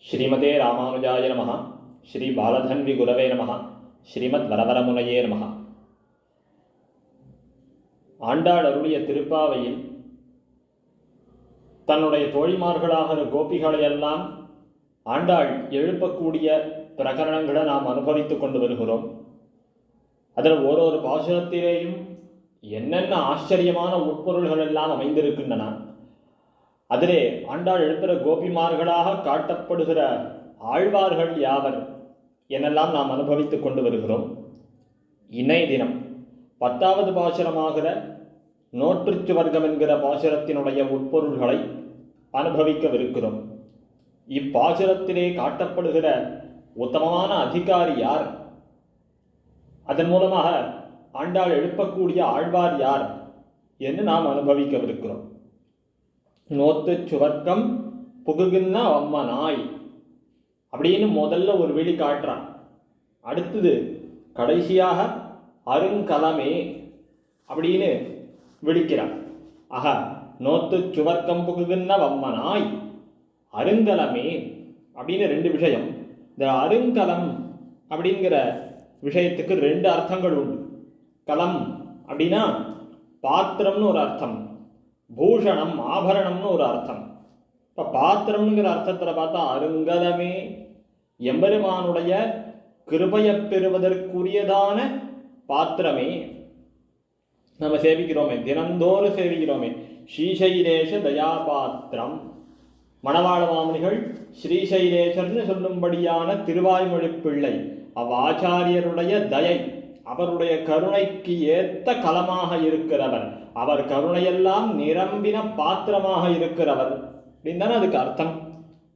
ஸ்ரீமதே ராமானுஜாய நமஹ. ஸ்ரீ பாலதன்வி குரவே நமஹ. ஸ்ரீமத் வரவரமுனையே நமஹ. ஆண்டாள் அருளிய திருப்பாவையில் தன்னுடைய தோழிமார்களாக கோபிகளையெல்லாம் ஆண்டாள் எழுப்பக்கூடிய பிரகரணங்களை நாம் அனுபவித்துக் கொண்டு வருகிறோம். அதில் ஓரொரு பாசுரத்திலேயும் என்னென்ன ஆச்சரியமான உட்பொருள்கள் எல்லாம் அமைந்திருக்கின்றன. அதிலே ஆண்டாள் எழுப்புகிற கோபிமார்களாக காட்டப்படுகிற ஆழ்வார்கள் யாவர் என்னெல்லாம் நாம் அனுபவித்துக் கொண்டு வருகிறோம். இன்றைய தினம் 10வது பாசுரமாகிற நோற்றுச்சுவர்க்கம் என்கிற பாசுரத்தினுடைய உட்பொருள்களை அனுபவிக்கவிருக்கிறோம். இப்பாசுரத்திலே காட்டப்படுகிற உத்தமமான அதிகாரி யார், அதன் மூலமாக ஆண்டாள் எழுப்பக்கூடிய ஆழ்வார் யார் என்று நாம் அனுபவிக்கவிருக்கிறோம். நோத்து சுவர்க்கம் புகுகின்ற அம்மனாய் அப்படின்னு முதல்ல ஒரு விழி காட்டுறான். அடுத்தது கடைசியாக அருங்கலமே அப்படின்னு விழிக்கிறான். ஆக நோத்து சுவர்க்கம் புகுகின்ற வம்மனாய் அருங்கலமே அப்படின்னு 2 விஷயம். இந்த அருங்கலம் அப்படிங்கிற விஷயத்துக்கு 2 அர்த்தங்கள் உண்டு. கலம் அப்படின்னா பாத்திரம்னு ஒரு அர்த்தம், பூஷணம் ஆபரணம்னு ஒரு அர்த்தம். இப்போ பாத்திரம்ங்கிற அர்த்தத்தில் பார்த்தா அருங்கலமே எம்பெருமானுடைய கிருபையை பெறுவதற்குரியதான பாத்திரமே. நம்ம சேவிக்கிறோமே, தினந்தோறும் சேவிக்கிறோமே, ஸ்ரீசைலேஷ தயாபாத்திரம். மணவாள மாமுனிகள் ஸ்ரீசைலேஷர்னு சொல்லும்படியான திருவாய்மொழி பிள்ளை ஆச்சாரியருடைய தயை, அவருடைய கருணைக்கு ஏற்ற கலமாக இருக்கிறவர், அவர் கருணையெல்லாம் நிரம்பின பாத்திரமாக இருக்கிறவர் அப்படின்னு தானே அதுக்கு அர்த்தம்.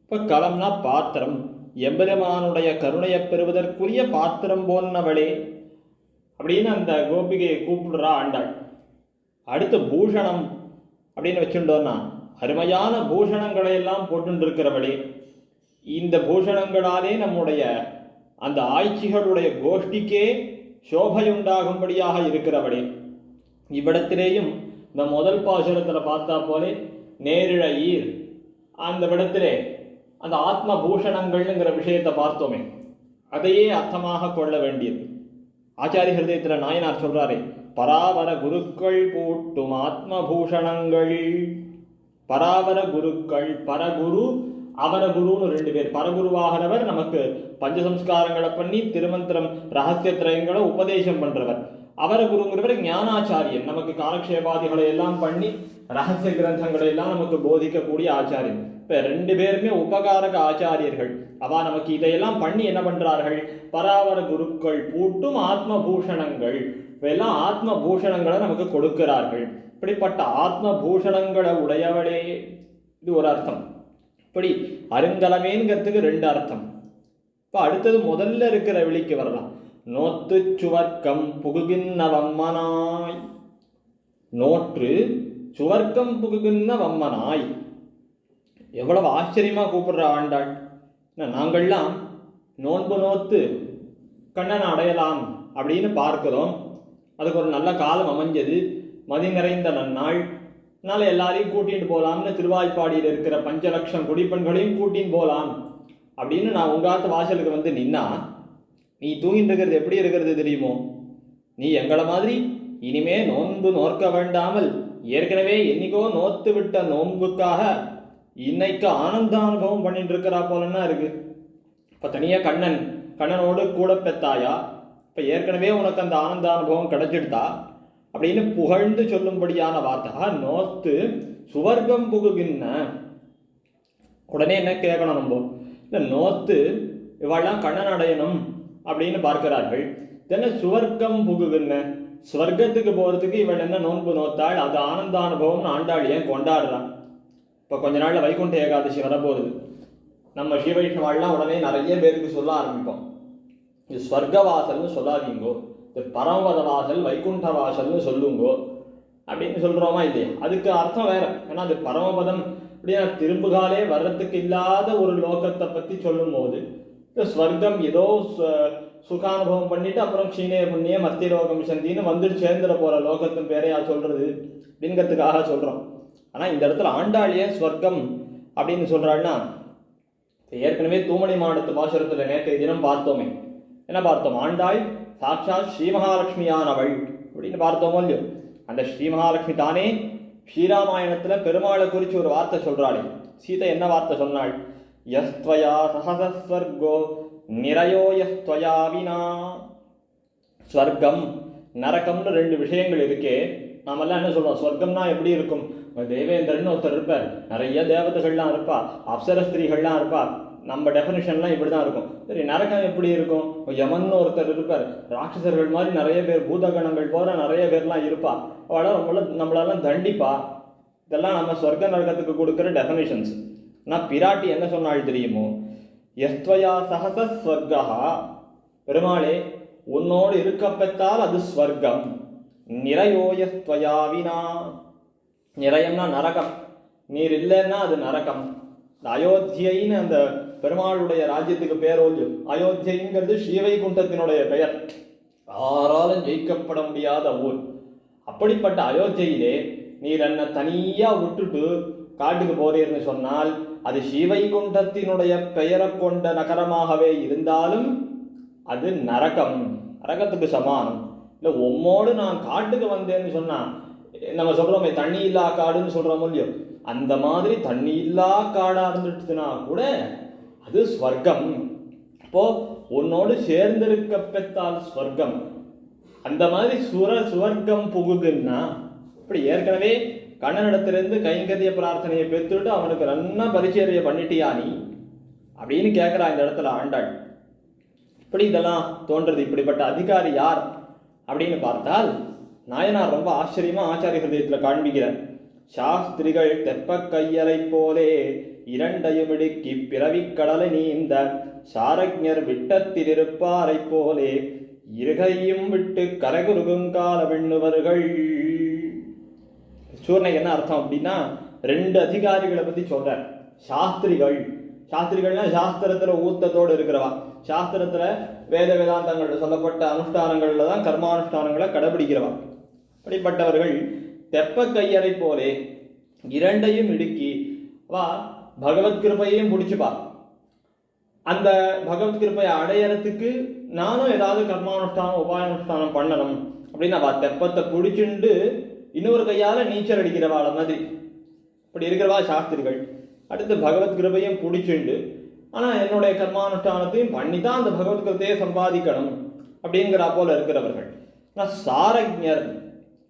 இப்போ கலம்னா பாத்திரம், எம்பெருமானுடைய கருணையை பெறுவதற்குரிய பாத்திரம் போன்னவளே அப்படின்னு அந்த கோபிகையை கூப்பிடுறா ஆண்டாள். அடுத்து பூஷணம் அப்படின்னு வச்சுட்டோன்னா அருமையான பூஷணங்களை எல்லாம் போட்டுருக்கிறவளே, இந்த பூஷணங்களாலே நம்முடைய அந்த ஆய்ச்சிகளுடைய கோஷ்டிக்கே சோபையுண்டாகும்படியாக இருக்கிறவளே. இவ்விடத்திலேயும் இந்த முதல் பாசுரத்தில் பார்த்தா போலே நேரிழையீர் அந்த விடத்திலே அந்த ஆத்ம பூஷணங்கள்ங்கிற விஷயத்தை பார்த்தோமே, அதையே அர்த்தமாக கொள்ள வேண்டியது. ஆச்சாரிய ஹிருதயத்தில் நாயனார் சொல்றாரே, பராவர குருக்கள் பூட்டும் ஆத்மபூஷணங்கள். பராவர குருக்கள், பரகுரு அவரகுருன்னு 2 பேர். பரகுருவாகிறவர் நமக்கு பஞ்சசம்ஸ்காரங்களை பண்ணி திருமந்திரம் ரகசியத்திரயங்களை உபதேசம் பண்றவர். அவரகுருங்கிறவர் ஞானாச்சாரியன், நமக்கு காலக்ஷேபாதிகளை எல்லாம் பண்ணி ரகசிய கிரந்தங்களை எல்லாம் நமக்கு போதிக்கக்கூடிய ஆச்சாரியன். இப்ப 2 பேருமே உபகாரக ஆச்சாரியர்கள். அவ நமக்கு இதையெல்லாம் பண்ணி என்ன பண்றார்கள், பராவர குருக்கள் பூட்டும் ஆத்ம பூஷணங்கள், இவையெல்லாம் ஆத்ம பூஷணங்களை நமக்கு கொடுக்கிறார்கள். இப்படிப்பட்ட ஆத்ம பூஷணங்களை உடையவளே, இது ஒரு அர்த்தம். இப்படி அருங்கலமேங்கிறதுக்கு 2 அர்த்தம். இப்போ அடுத்தது முதல்ல இருக்கிற விழிக்கு வரலாம். நோத்து சுவர்க்கம் புகுகின்ற வம்மனாய். நோற்று சுவர்க்கம் புகுகின்ற வம்மனாய், எவ்வளவு ஆச்சரியமா கூப்பிடுற ஆண்டாள். நாங்கள்லாம் நோன்பு நோத்து கண்ணனை அடையலாம் அப்படின்னு பார்க்கிறோம். அதுக்கு ஒரு நல்ல காலம் அமைஞ்சது, மதி நிறைந்த நன்னாள். அதனால எல்லாரையும் கூட்டிட்டு போகலாம்னு திருவாய்ப்பாடியில் இருக்கிற 5 லட்சம் குடிப்பெண்களையும் கூட்டின்னு போகலாம் அப்படின்னு நான் உங்காத்து வாசலுக்கு வந்து நின்னா, நீ தூங்கிட்டு இருக்கிறது எப்படி இருக்கிறது தெரியுமோ? நீ எங்களை மாதிரி இனிமே நோன்பு நோற்க வேண்டாமல் ஏற்கனவே என்னைக்கோ நோத்து விட்ட நோன்புக்காக இன்னைக்கு ஆனந்த அனுபவம் பண்ணிட்டு இருக்கிறா போலன்னா இருக்கு. இப்ப தனியா கண்ணனோடு கூட பெத்தாயா, இப்ப ஏற்கனவே உனக்கு அந்த ஆனந்த அனுபவம் கிடைச்சிடுதா அப்படின்னு புகழ்ந்து சொல்லும்படியான வார்த்தை. நோத்து சுவர்க்கம் புகுகின்ற. உடனே என்ன கேட்கணும் நம்ம, இல்லை நோத்து இவெல்லாம் கண்ணன் அடையணும் அப்படின்னு பார்க்கிறார்கள். தென்ன சுவர்க்கம் புகுகின்ற, ஸ்வர்க்கத்துக்கு போறதுக்கு இவள் என்ன நோன்பு நோத்தாள், அது ஆனந்த அனுபவம்னு ஆண்டாள் ஏன் கொண்டாடுறான். இப்போ கொஞ்ச நாள்ல வைகுண்ட ஏகாதசி வரப்போகுது. நம்ம ஸ்ரீவைஷ்ணவாள்லாம் உடனே நிறைய பேருக்கு சொல்ல ஆரம்பிப்போம், இது ஸ்வர்க்க வாசல்னு சொல்லாதீங்கோ, இது பரமபத வாசல் வைகுண்ட வாசல்னு சொல்லுங்கோ அப்படின்னு சொல்றோமா இல்லையா? அதுக்கு அர்த்தம் வேற. ஏன்னா அது பரமபதம் அப்படின்னா திரும்புகாலே வர்றதுக்கு இல்லாத ஒரு லோகத்தை பத்தி சொல்லும் போது ஸ்வர்க்கம் ஏதோ சுகானுபவம் பண்ணிட்டு அப்புறம் க்ஷீணே புண்ணிய மத்திய லோகம் சந்தின்னு வந்துட்டு சேர்ந்துட போற லோகத்தின் பேரையா சொல்றது அப்படிங்கிறதுக்காக சொல்றோம். ஆனா இந்த இடத்துல ஆண்டாள் ஏன் ஸ்வர்க்கம் அப்படின்னு சொல்றாள்னா, ஏற்கனவே தூமணி மாடத்து பாசுரத்தில் நேற்றைய தினம் பார்த்தோமே. என்ன பார்த்தோம்? ஆண்டாள் சாட்சாத் ஸ்ரீ மகாலட்சுமியானவள் அப்படின்னு பார்த்தோமோ இல்லையோ. அந்த ஸ்ரீ மகாலட்சுமி தானே ஸ்ரீராமாயணத்துல பெருமாளை குறித்து ஒரு வார்த்தை சொல்றாளே. சீதை என்ன வார்த்தை சொன்னாள்? யஸ்த்வயா சஹசஸ்வர்கோ நிரயோ யஸ்த்வயா வினா. ஸ்வர்க்கம் நரகம்னு ரெண்டு விஷயங்கள் இருக்கே. நாமெல்லாம் என்ன சொல்றோம்? ஸ்வர்க்கம்னா எப்படி இருக்கும்? தேவேந்திரன் ஒருத்தர் இருப்பார், நிறைய தேவதைகள்லாம் இருப்பா, அப்சர ஸ்திரீகள்லாம் இருப்பா. நம்ம டெஃபினிஷன்லாம் இப்படி தான் இருக்கும். சரி, நரகம் எப்படி இருக்கும்? யமன் ஒருத்தர் இருப்பார், ராட்சசர்கள் மாதிரி நிறைய பேர், பூதகணங்கள் போற நிறைய பேர்லாம் இருப்பா. அவளால் நம்மளாலாம் தண்டிப்பா. இதெல்லாம் நம்ம சொர்க்க நரகத்துக்கு கொடுக்குற டெஃபினிஷன்ஸ். ஆனால் பிராட்டி என்ன சொன்னாள் தெரியுமோ? யஸ்த்வயா சஹச ஸ்வர்கா. பெருமாளே, உன்னோடு இருக்கப்பெற்றால் அது ஸ்வர்க்கம். நிரயோயஸ்த்வயா வினா. நிரயம்னா நரகம், நீர் இல்லைன்னா அது நரகம். அயோத்தியின்னு அந்த பெருமாளுடைய ராஜ்யத்துக்கு பேரோஜு. அயோத்தியங்கிறது ஸ்ரீவைகுண்டத்தினுடைய பெயர், யாராலும் ஜெயிக்கப்பட முடியாத ஊர். அப்படிப்பட்ட அயோத்தியிலே நீர் என்ன தனியா விட்டுட்டு காட்டுக்கு போறீர்னு சொன்னால் அது ஸ்ரீவைகுண்டத்தினுடைய பெயரை கொண்ட நகரமாகவே இருந்தாலும் அது நரகம், நரகத்துக்கு சமானம். இல்லை உம்மோடு நான் காட்டுக்கு வந்தேன்னு சொன்னா, நம்ம சொல்றோமே தண்ணி இல்லா காடுன்னு சொல்றோம் இல்லையோ, அந்த மாதிரி தண்ணி இல்லா காடா இருந்துட்டுனா கூட அது ஸ்வர்க்கம். அப்போ உன்னோடு சேர்ந்திருக்க பெற்றால் ஸ்வர்க்கம். அந்த மாதிரி சுவர்க்கம் புகுகுன்னா, இப்படி ஏற்கனவே கண்ணனிடத்திலிருந்து கைங்கரிய பிரார்த்தனையை பெற்றுட்டு அவனுக்கு நல்லா பரிச்சரிய பண்ணிட்டியா நீ அப்படின்னு கேட்கிறா இந்த இடத்துல ஆண்டாள். இப்படி இதெல்லாம் தோன்றது. இப்படிப்பட்ட அதிகாரி யார் அப்படின்னு பார்த்தால் நாயனார் ரொம்ப ஆச்சரியமா ஆச்சாரிய ஹிருதயத்தில் காண்பிக்கிறார். சாஸ்திரிகள் தெப்ப கையலை போலே இரண்டையுமிடுக்கி பிறவி கடலை நீந்த சாரஜர் விட்டத்தில் இருப்பாரை போலே இருகையும் விட்டு கரைகுருகுங்கால விண்ணுவர்கள். சூர்ணைக்கு என்ன அர்த்தம் அப்படின்னா, ரெண்டு அதிகாரிகளை பத்தி சொல்றார். சாஸ்திரிகள், சாஸ்திரிகள்னா சாஸ்திரத்துல ஊத்தத்தோடு இருக்கிறவா. சாஸ்திரத்துல வேத வேதாந்தங்கள் சொல்லப்பட்ட அனுஷ்டானங்கள்ல தான் கர்மானுஷ்டானங்களை கடைபிடிக்கிறவா. அப்படிப்பட்டவர்கள் தெப்ப கையறை போலே இரண்டையும் இடுக்கி வா பகவத் கிருப்பையும் பிடிச்சுப்பா. அந்த பகவத் கிருப்பையை அடையறதுக்கு நானும் ஏதாவது கர்மானுஷ்டானம் உபாயனுஷ்டானம் பண்ணணும் அப்படின்னு அவ தெப்பத்தை பிடிச்சுண்டு இன்னொரு கையால நீச்சல் அடிக்கிறவாள மாதிரி இப்படி இருக்கிறவா சாஸ்திரிகள். அடுத்து பகவத் கிருபையும் பிடிச்சுண்டு ஆனா என்னுடைய கர்மானுஷ்டானத்தையும் பண்ணிதான் அந்த பகவத் கிருபையை சம்பாதிக்கணும் அப்படிங்கிறா போல இருக்கிறவர்கள். சாரஜர்,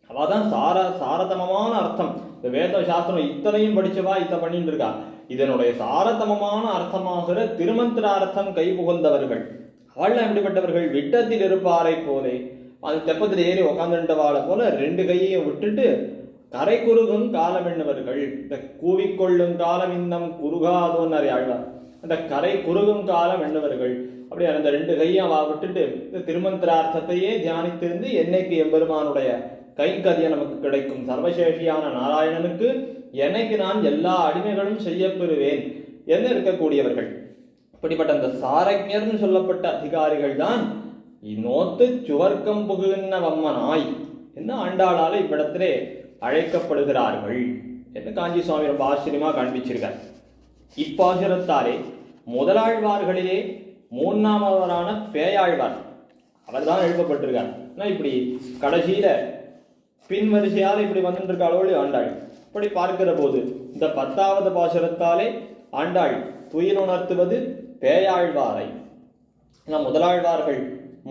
அவதான் சாரதமமான அர்த்தம். இந்த வேத சாஸ்திரம் இத்தனையும் படிச்சவா இத்த பண்ணிட்டு இருக்கா. இதனுடைய சாரதமமான அர்த்தமாகிற திருமந்திரார்த்தம் கை புகுந்தவர்கள். அவள் எப்படிப்பட்டவர்கள்? விட்டத்தில் இருப்பாரை போலே, அது தெப்பத்தில் ஏறி உக்காந்துட்டவாளை போல ரெண்டு கையையும் விட்டுட்டு கரை குறுகும் காலம் என்னவர்கள். இந்த கூவிக்கொள்ளும் காலம் இன்னும் குறுகாதோன்னு ஆழ்வார். அந்த கரை குறுகும் காலம் என்னவர்கள். அப்படி அந்த ரெண்டு கையும் அவ விட்டுட்டு இந்த திருமந்திரார்த்தத்தையே தியானித்திருந்து என்னைக்கு எம்பெருமானுடைய கைங்கரிய நமக்கு கிடைக்கும், சர்வசேஷியான நாராயணனுக்கு என்னைக்கு நான் எல்லா அடிமைகளும் செய்ய பெறுவேன் என்ன இருக்கக்கூடியவர்கள். அப்படிப்பட்ட அந்த சாரஜர்னு சொல்லப்பட்ட அதிகாரிகள் தான் நோத்து சுவர்க்கம் புகுகின்ற வம்மனாய் என்ன ஆண்டாளால இவ்விடத்திலே அழைக்கப்படுகிறார்கள் என்று காஞ்சி சுவாமி ரொம்ப ஆச்சரியமா காண்பிச்சிருக்கார். இப்பாசுரத்தாலே முதலாழ்வார்களிலே மூன்றாமவரான பேயாழ்வார் அவர் தான் எழுப்பப்பட்டிருக்கார். இப்படி கடைசியில பின் வரிசையால் இப்படி வந்துட்டு இருக்காளோடு ஆண்டாள். இப்படி பார்க்கிற போது இந்த 10வது பாசுரத்தாலே ஆண்டாள் துயிலுணர்த்துவது பேயாழ்வாரை. முதலாழ்வார்கள்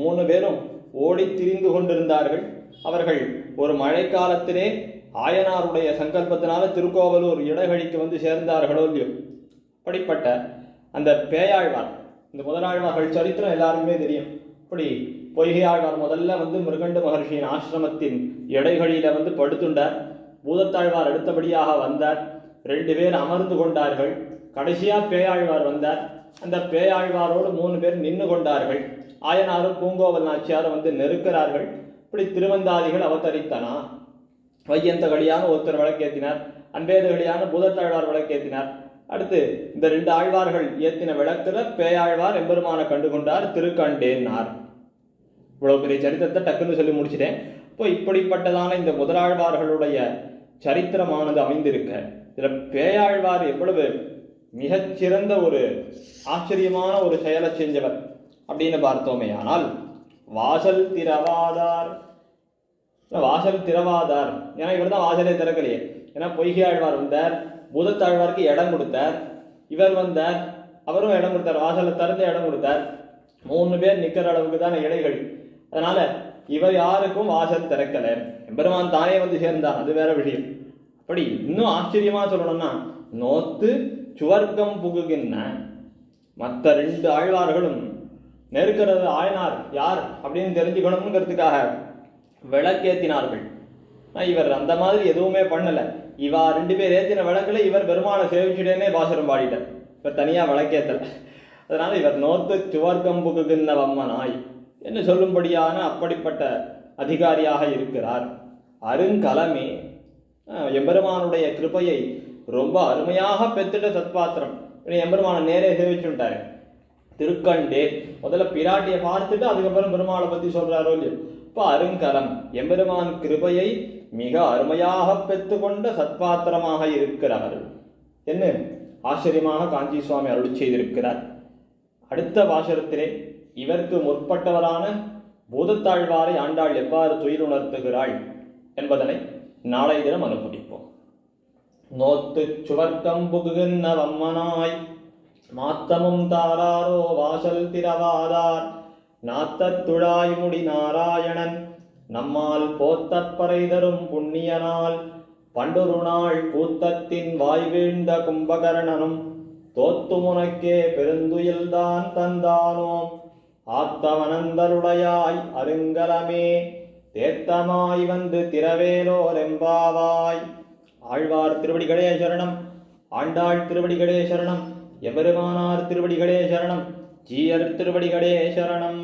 3 பேரும் ஓடி திரிந்து கொண்டிருந்தார்கள். அவர்கள் ஒரு மழைக்காலத்திலே ஆயனாருடைய சங்கல்பத்தினால திருக்கோவலூர் இடகழிக்கு வந்து சேர்ந்தார்களோ இல்லையோ. அப்படிப்பட்ட அந்த பேயாழ்வார், இந்த முதலாழ்வார்கள் சரித்திரம் எல்லாருக்குமே தெரியும். இப்படி பொய்கை ஆழ்வார் முதல்ல வந்து மிருகண்ட மகர்ஷியின் ஆசிரமத்தின் இடைகளில வந்து படுத்துண்டார். பூதத்தாழ்வார் அடுத்தபடியாக வந்தார். 2 பேர் அமர்ந்து கொண்டார்கள். கடைசியா பேயாழ்வார் வந்தார். அந்த பேயாழ்வாரோடு 3 பேர் நின்று கொண்டார்கள். ஆயனாரும் பூங்கோவல் நாச்சியாரும் வந்து நெருக்கிறார்கள். இப்படி திருவந்தாதிகள் அவதரித்தனா. வையந்தகடியான ஒருத்தர் விளக்கேற்றினார், அன்பேதகடியான பூதத்தாழ்வார் விளக்கேற்றினார். அடுத்து இந்த 2 ஆழ்வார்கள் ஏத்தின விளக்குல பேயாழ்வார் எம்பெருமான கண்டு கொண்டார், திருக்கண்டேன்னார். இவ்வளவு பெரிய சரித்திரத்தை டக்குன்னு சொல்லி முடிச்சிட்டேன். இப்போ இப்படிப்பட்டதான இந்த முதலாழ்வார்களுடைய சரித்திரமானது அமைந்திருக்க, இதுல பேயாழ்வார் எவ்வளவு மிகச்சிறந்த ஒரு ஆச்சரியமான ஒரு செயலை செஞ்சவர் அப்படின்னு பார்த்தோமே. ஆனால் வாசல் திறவாதார், வாசல் திறவாதார், ஏன்னா இவர் தான் வாசலே திறக்கலையே. ஏன்னா பொய்கை ஆழ்வார் வந்தார், பூதத்தாழ்வாருக்கு இடம் கொடுத்தார், இவர் வந்தார், அவரும் இடம் கொடுத்தார், வாசலை திறந்து இடம் கொடுத்தார். 3 பேர் நிக்கிற அளவுக்கு தானே இடைகள். அதனால இவர் யாருக்கும் வாசல் திறக்கல, எம்பெருமான் தானே வந்து சேர்ந்தான், அது வேற விஷயம். அப்படி இன்னும் ஆச்சரியமா சொல்லணும்னா, நோத்து சுவர்க்கம் புகுகின்ற மற்ற 2 ஆழ்வார்களும் நெருக்கிறது ஆழ்னார் யார் அப்படின்னு தெரிஞ்சுக்கணுங்கிறதுக்காக விளக்கேத்தினார்கள். இவர் அந்த மாதிரி எதுவுமே பண்ணல. இவா 2 பேர் ஏத்தின விளக்குல இவர் பெருமானை சேவிச்சுட்டேனே பாசுரம் பாடிட்டார், இவர் தனியா விளக்கேத்தல. அதனால இவர் நோத்து சுவர்க்கம் புகுகின்ற வம்மனாய் என்று சொல்லும்படியான அப்படிப்பட்ட அதிகாரியாக இருக்கிறார். அருங்கலமே, எம்பெருமானுடைய கிருபையை ரொம்ப அருமையாக பெற்றுட்ட சத்பாத்திரம். எம்பெருமான நேரே சேவிச்சுட்டாரு. திருக்கண்டே முதல்ல பிராட்டியை பார்த்துட்டு அதுக்கப்புறம் பெருமாளை பத்தி சொல்றாரோ இல்லையோ. இப்ப அருங்கலம், எம்பெருமான் கிருபையை மிக அருமையாக பெற்றுக்கொண்ட சத்பாத்திரமாக இருக்கிறவர் என்ன ஆச்சரியமாக காஞ்சி சுவாமி அருள் செய்திருக்கிறார். அடுத்த பாசுரத்திலே இவருக்கு முற்பட்டவரான பூதத்தாழ்வாரை ஆண்டாள் எவ்வாறு துயிலுணர்த்துகிறாள் என்பதனை நாளை தினம் அனுபவிப்போம். நோத்து சுவர்க்கம் புகுகின்ற வம்மனாய் மாத்தமும் தாராரோ வாசல் திறவாதார் நாத்தத்துழாய் முடி நாராயணன் நம்மால் போத்தப்பறை தரும் புண்ணியனால் பண்டொரு நாள் கூத்தத்தின் வாய் வீழ்ந்த கும்பகர்ணனும் தோத்துமுனக்கே பெருந்துயில்தான் தந்தானோம் ஆத்தவனந்தருடையாய் அருங்கலமே தேத்தமாய் வந்து திரவேலோர் எம்பாவாய். ஆழ்வார் திருவடிகளே சரணம், ஆண்டாள் திருவடிகளே சரணம், எபெருமானார் திருவடிகளே சரணம், ஜீயர் திருவடிகளே சரணம்.